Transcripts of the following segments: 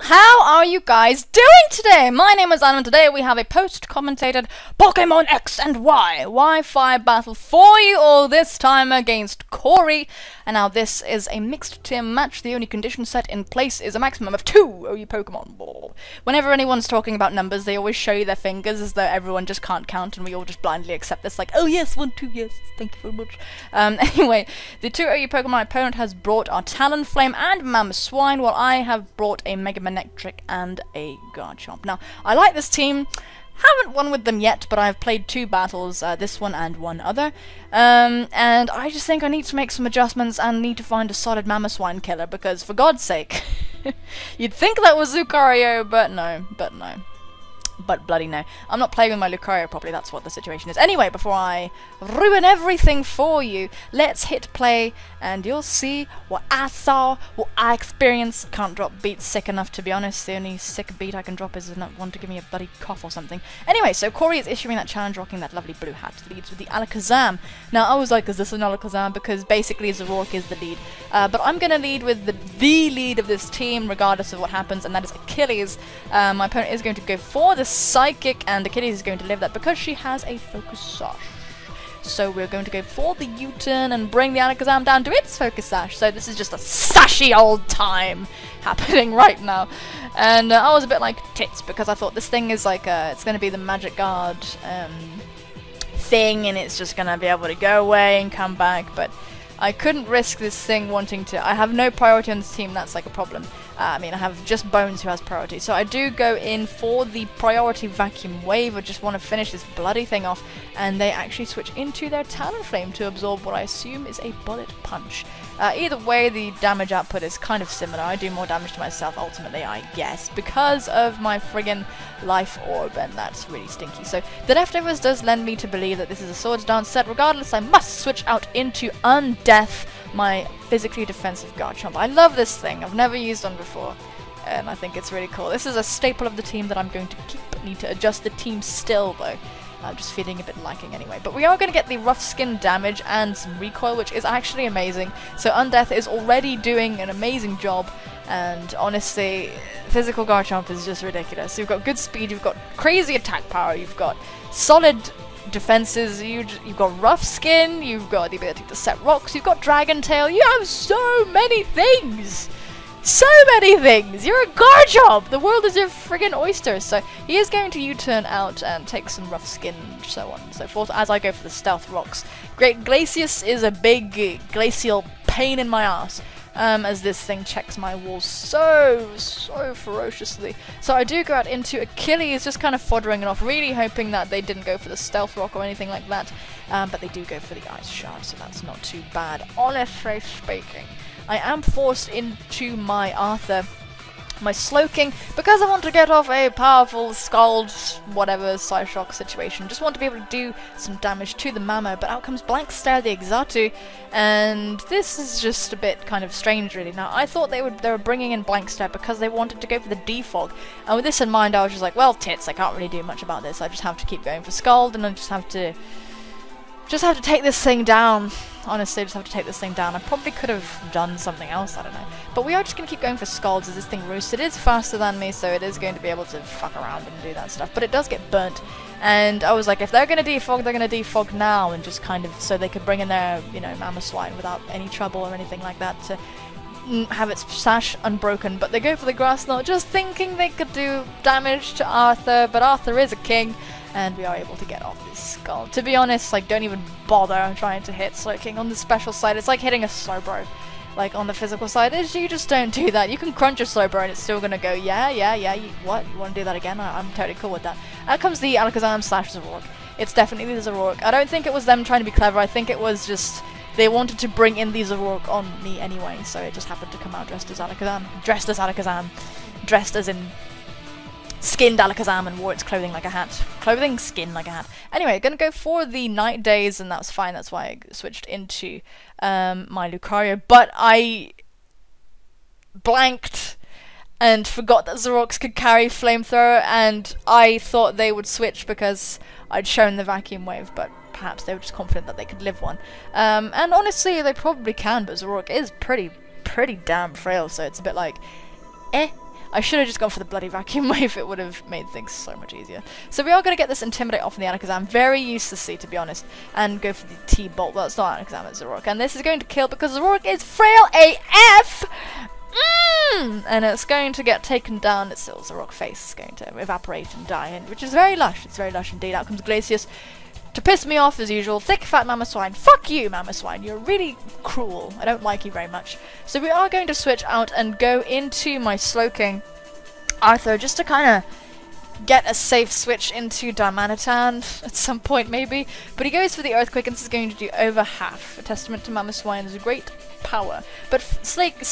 how are you guys doing today? My name is Anima and today we have a post-commentated Pokemon X and Y Wi-Fi battle for you all, this time against Cory. And now this is a mixed team match. The only condition set in place is a maximum of 2 OU Pokemon. Whenever anyone's talking about numbers, they always show you their fingers as though everyone just can't count and we all just blindly accept this like, oh yes, 1, 2, yes, thank you very much. Anyway, the 2 OU Pokemon my opponent has brought are Talonflame and Swine, while I have brought a Mega Manectric and a Garchomp. Now, I like this team. Haven't won with them yet, but I've played 2 battles, this one and one other. And I just think I need to make some adjustments and need to find a solid Swine killer, because for God's sake, you'd think that was Lucario, but no. But bloody no. I'm not playing with my Lucario properly, that's what the situation is. Anyway, before I ruin everything for you, let's hit play and you'll see what I saw, what I experienced. Can't drop beats sick enough, to be honest. The only sick beat I can drop is not one to give me a bloody cough or something. Anyway, so Cory is issuing that challenge, rocking that lovely blue hat. Leads with the Alakazam. Now, I was like, is this an Alakazam? Because basically Zoroark is the lead. But I'm going to lead with the lead of this team, regardless of what happens, and that is Achilles. My opponent is going to go for the Psychic, and Achilles is going to live that because she has a Focus Sash. So we're going to go for the U-turn and bring the Alakazam down to its Focus Sash. So this is just a sashy old time happening right now. And I was a bit like tits because I thought this thing is like it's going to be the Magic Guard thing, and it's just going to be able to go away and come back. But I couldn't risk this thing wanting to. I have no priority on this team, that's like a problem. I mean, I have just Bones who has priority. So I do go in for the priority Vacuum Wave. I just want to finish this bloody thing off. And they actually switch into their Talonflame to absorb what I assume is a Bullet Punch. Either way, the damage output is kind of similar. I do more damage to myself ultimately, I guess, because of my friggin' Life Orb, and that's really stinky. So the Leftovers does lend me to believe that this is a Swords Dance set. Regardless, I must switch out into Undeath, my physically defensive Garchomp. I love this thing. I've never used one before, and I think it's really cool. This is a staple of the team that I'm going to keep. Need to adjust the team still, though. I'm just feeling a bit lacking anyway. But we are going to get the rough skin damage and some recoil, which is actually amazing. So Undeath is already doing an amazing job. And honestly, physical Garchomp is just ridiculous. You've got good speed, you've got crazy attack power, you've got solid defenses, you've got rough skin, you've got the ability to set rocks, you've got Dragon Tail, you have so many things! So many things! You're a Garchomp! The world is your friggin' oyster! So he is going to U-turn out and take some rough skin, so on and so forth, as I go for the stealth rocks. Great Glacius is a big glacial pain in my ass, as this thing checks my walls so ferociously. So I do go out into Achilles, just kind of foddering it off, really hoping that they didn't go for the stealth rock or anything like that, but they do go for the ice shard, so that's not too bad, honestly speaking. I am forced into my Arthur, my Slowking, because I want to get off a powerful Scald, whatever, Psyshock situation. Just want to be able to do some damage to the Mamo, but out comes Blank Stare, the Exatu, and this is just a bit kind of strange, really. Now, I thought they were bringing in Blank Stare because they wanted to go for the Defog, and with this in mind, I was just like, well, tits, I can't really do much about this. I just have to keep going for Scald, and I just have to take this thing down. Honestly, just have to take this thing down. I probably could have done something else, I don't know. But we are just going to keep going for Scalds as this thing roosts. It is faster than me, so it is going to be able to fuck around and do that stuff. But it does get burnt. And I was like, if they're going to defog, they're going to defog now. And just kind of, so they could bring in their, you know, Swine without any trouble or anything like that to have its sash unbroken. But they go for the Grass Knot, just thinking they could do damage to Arthur. But Arthur is a king. And we are able to get off this Skull. To be honest, like, don't even bother trying to hit Slowking on the special side. It's like hitting a Slowbro. Like, on the physical side, you just don't do that. You can crunch a Slowbro and it's still gonna go, yeah, what? You wanna do that again? I'm totally cool with that. Out comes the Alakazam slash Zoroark. It's definitely the Zoroark. I don't think it was them trying to be clever. I think it was just they wanted to bring in the Zoroark on me anyway, so it just happened to come out dressed as Alakazam. Dressed as in skinned Alakazam and wore its clothing like a hat. Clothing, skin like a hat. Anyway, gonna go for the Night Days, and that's fine. That's why I switched into my Lucario. But I blanked and forgot that Zoroarks could carry Flamethrower, and I thought they would switch because I'd shown the Vacuum Wave, but perhaps they were just confident that they could live one. And honestly, they probably can, but Zoroark is pretty damn frail, so it's a bit like, I should have just gone for the bloody vacuum wave. It would have made things so much easier. So we are going to get this Intimidate off in the Alakazam. Very uselessly, to be honest. And go for the T-Bolt. Well, it's not Alakazam, it's Zoroark. And this is going to kill because Zoroark is frail AF! And it's going to get taken down. It's still Zoroark face. It's going to evaporate and die, which is very lush. It's very lush indeed. Out comes Glacius to piss me off as usual. Thick fat Mamoswine. Fuck you, Mamoswine. You're really cruel. I don't like you very much. So we are going to switch out and go into my Slowking Arthur just to kind of get a safe switch into Darmanitan at some point maybe. But he goes for the Earthquake and this is going to do over half. A testament to Mamoswine's great power. But Slowking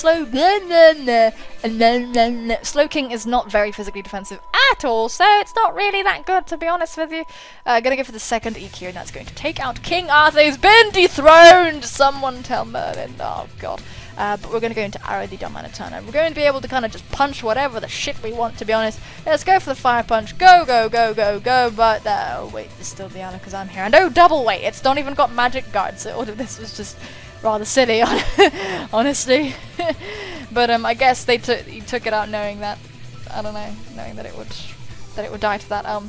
is not very physically defensive at all, so it's not really that good, to be honest with you. Gonna go for the second EQ, and that's going to take out King Arthur, who's been dethroned! Someone tell Merlin. Oh, God. But we're going to go into Arrow the Darmanitan, and we're going to be able to kind of just punch whatever the shit we want, to be honest. Let's go for the Fire Punch. Go, go, go, go, go. But, oh, wait, there's still the Alakazam here. And, oh, double weight. It's not even got magic guards, so all of this was just rather silly, honestly. But I guess he took it out knowing that, I don't know, knowing that it would die to that.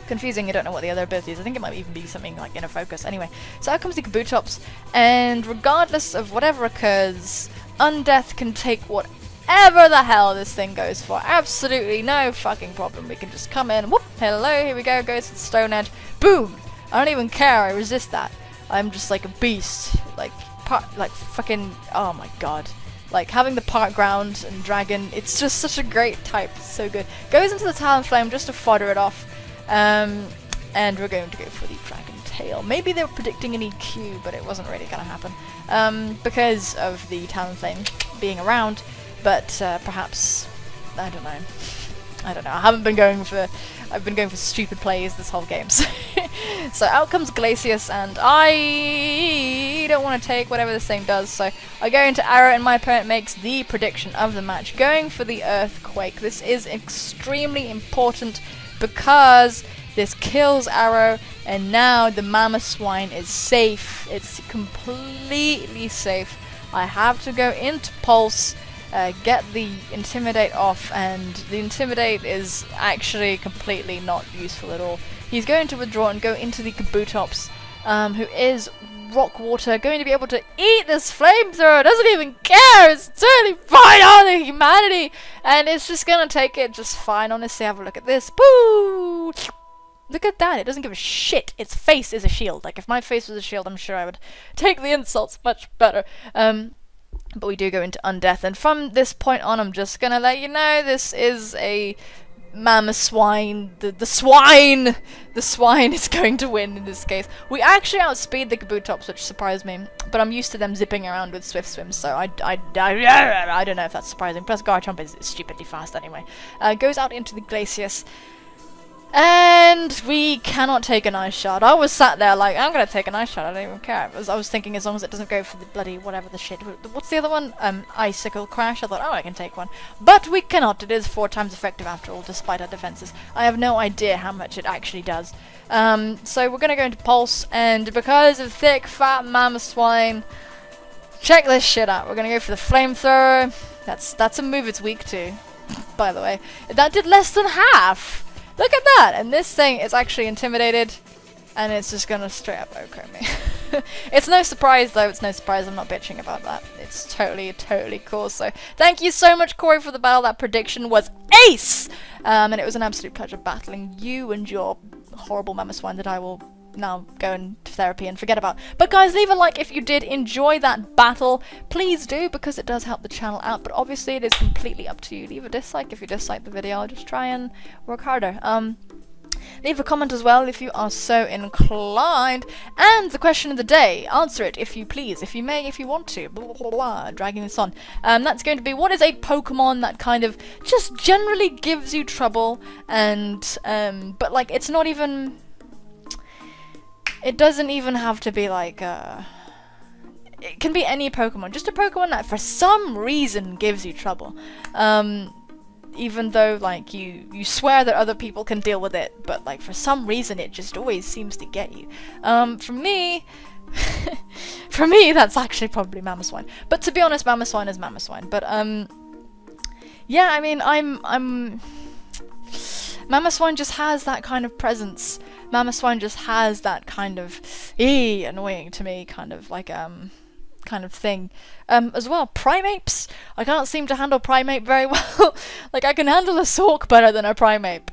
Confusing, I don't know what the other ability is. I think it might even be something like Inner Focus. Anyway, so out comes the Kabutops, and regardless of whatever occurs, Undeath can take whatever the hell this thing goes for. Absolutely no fucking problem. We can just come in, whoop, hello, here we go, goes to the Stone Edge, boom! I don't even care, I resist that. I'm just like a beast, like fucking, oh my god. Like, having the Part Ground and Dragon, it's just such a great type, it's so good. Goes into the Talonflame just to fodder it off, and we're going to go for the Dragon Tail. Maybe they were predicting an EQ, but it wasn't really going to happen, because of the Talonflame being around, but perhaps, I don't know. I've been going for stupid plays this whole game. So out comes Glacius, and I don't want to take whatever this thing does, so I go into Arrow, and my opponent makes the prediction of the match, going for the Earthquake. This is extremely important because this kills Arrow, and now the Mamoswine is safe. It's completely safe. I have to go into Pulse, get the Intimidate off, and the Intimidate is actually completely not useful at all. He's going to withdraw and go into the Kabutops, who is Rock Water, going to be able to eat this flamethrower, doesn't even care, it's totally fine on the humanity, and it's just gonna take it just fine. Honestly, have a look at this, boo! Look at that, it doesn't give a shit, its face is a shield. Like, if my face was a shield, I'm sure I would take the insults much better. But we do go into Undeath, and from this point on, I'm just gonna let you know, this is a Mamoswine. The swine is going to win in this case. We actually outspeed the Kabutops, which surprised me, but I'm used to them zipping around with Swift Swim, so I don't know if that's surprising. Plus Garchomp is stupidly fast anyway. Goes out into the Glacius, and we cannot take an Ice Shard. I was sat there like, I'm gonna take an Ice Shard, I don't even care. I was thinking as long as it doesn't go for the bloody whatever the shit. What's the other one? Icicle Crash. I thought, oh, I can take one. But we cannot. It is 4 times effective after all, despite our defenses. I have no idea how much it actually does. So we're gonna go into Pulse, and because of thick, fat Mamoswine, check this shit out. We're gonna go for the Flamethrower. That's a move it's weak to, by the way. That did less than half! Look at that! And this thing is actually intimidated, and it's just gonna straight up OHKO me. It's no surprise though, it's no surprise, I'm not bitching about that. It's totally cool. So thank you so much, Cory, for the battle. That prediction was ace! And it was an absolute pleasure battling you and your horrible Mamoswine that I will now go into therapy and forget about. But guys, leave a like if you did enjoy that battle. Please do, because it does help the channel out, but obviously it is completely up to you. Leave a dislike if you dislike the video. I'll just try and work harder. Leave a comment as well if you are so inclined. And the question of the day, answer it if you please, if you may, if you want to. Blah, blah, blah, dragging this on. That's going to be, what is a Pokemon that kind of just generally gives you trouble, and but like it's not even, it doesn't even have to be like it can be any Pokemon, just a Pokemon that for some reason gives you trouble. Even though like you swear that other people can deal with it, but like for some reason it just always seems to get you. For me that's actually probably Mamoswine. But to be honest, Mamoswine is Mamoswine. But yeah, I mean, Mama Swine just has that kind of presence. Mama Swine just has that kind of annoying to me kind of like kind of thing. As well, Primeapes. I can't seem to handle Primeape very well. Like, I can handle a Sork better than a Primeape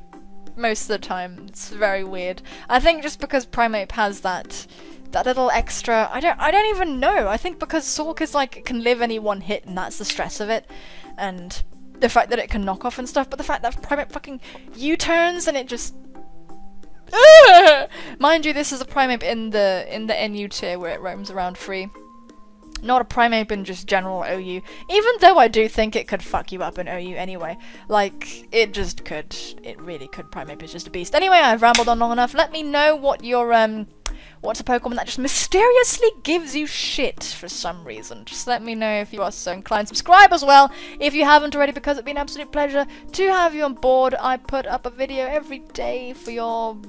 most of the time. It's very weird. I think just because Primeape has that little extra, I don't even know. I think because Sork is like, it can live any one hit, and that's the stress of it, and the fact that it can knock off and stuff. But the fact that Primeape fucking U-turns and it just mind you, this is a Primeape in the NU tier where it roams around free. Not a Primeape in just general OU, even though I do think it could fuck you up in OU anyway. Like, it just could. It really could. Primeape is just a beast. Anyway, I've rambled on long enough. Let me know what your, what's a Pokemon that just mysteriously gives you shit for some reason. Just let me know if you are so inclined. Subscribe as well if you haven't already, because it'd be an absolute pleasure to have you on board. I put up a video every day for your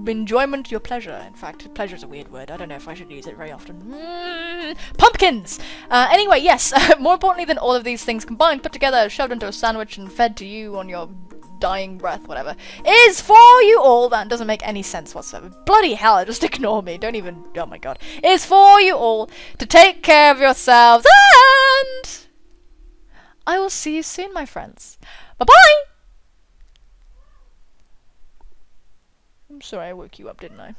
enjoyment, your pleasure. In fact, pleasure is a weird word. I don't know if I should use it very often. Pumpkins! Anyway, yes, more importantly than all of these things combined, put together, shoved into a sandwich and fed to you on your dying breath, whatever, is for you all. That doesn't make any sense whatsoever. Bloody hell, just ignore me. Don't even, oh my god. Is for you all to take care of yourselves, and I will see you soon, my friends. Bye-bye! I'm sorry I woke you up, didn't I?